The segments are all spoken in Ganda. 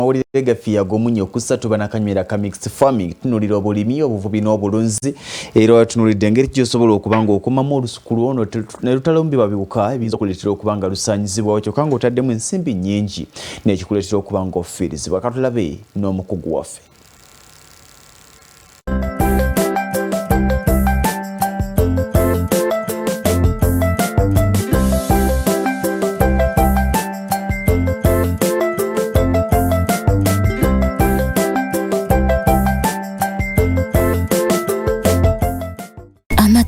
amawulire gaffe yagomunye okusatu banakanywera ka mixed farming tunulira obulimi obuvubi n'obulunzi era tunulidde engeri gy'osobola okuba ng'okumamu olusuku lwono ne lutalombebwa biwuka ebiyinza okuleetera okuba nga lusaanyizibwawo kyokka ng'otaddemu ensimbi nnyingi n'ekikuleetera okuba ng'ofiirizibwa. Katulabe n'omukugu waffe.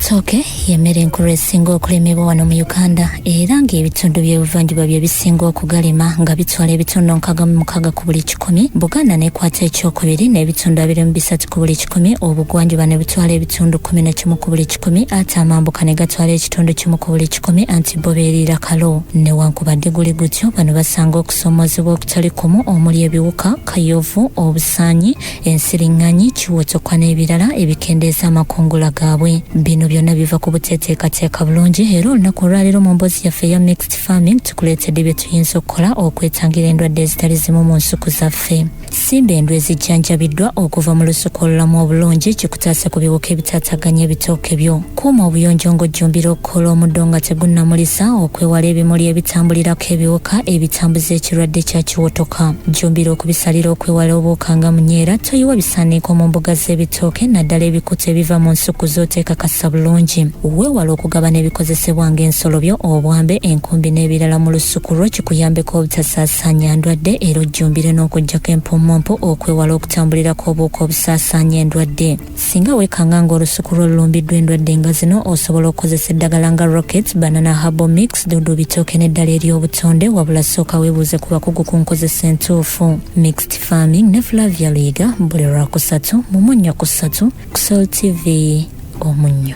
Ebitooke yemmere enkulu esinga okulimibwa wano mu Uganda era ng'ebitundu by'ebuvanjuba bye bisinga okugalima nga bitwala ebitundu 66 ku buli 100. Buganda n'ekwata ekyokubiri n'ebitundu 23 ku buli 100. Obugwanjuba ne butwala ebitundu 11 ku buli 100 ate amambuka ne gatwala ekitundu 1 ku buli 100 anti bo beerira kalo. Newankubadde guli gutyo bano basanga okusoomozebwa okutali kumu omuli ebiwuka, kayovu, obusaanyi, ensiriŋŋanyi, kiwotokwa n'ebirala ebikendeeza amakungula gaabwe. Bino byonna biva ku buteeteekateeka bulungi era olunaku olwaleero mu mboozi yaffe ya mixed farming tukuleetedde bye tuyinza okukola okwetangira endwadde ezitali zimu mu nsuku zaffe. Simba endwa ezijjanjabiddwa okuva mu lusuku olulamu obulungi kikutaasa ku biwuka ebitaataganya ebitooke byo. Kuuma obuyonjo ng'ojjumbira okukola omuddo nga tegunnamulisa okwewala ebimuli ebitambulirako ebiwuka ebitambuza ekirwadde kya kiwotoka. Jjumbira okubisalira okwewala obuwuka nga munyeera toyiwa bisaaniiko mu mbuga z'ebitooke naddala ebikuta ebiva mu nsuku z'oteekakasa bulungi. Weewala okugabana ebikozesebwa ng'ensolo byo, obwambe, enkumbi n'ebirala mu lusuku lwo kikuyambeko obutasaasaanya ndwadde era ojjumbire n'okuggyako empummumpu okwewala okutambulirako obuwuka obusaasaanya endwadde. Singa weekanga ng'olusuku lwo lulumbiddwa endwadde nga zino osobola okukozesa eddagala nga rockets, banana herbal mix, dudu bitooke n'eddala ery'obutonde wabula sooka weebuuze ku bakugu ku nkozesa entuufu. Mixed farming ne Flavia Liga buli lwakusatu mu Munnyo ku 3 ku Soul TV Omunnyo.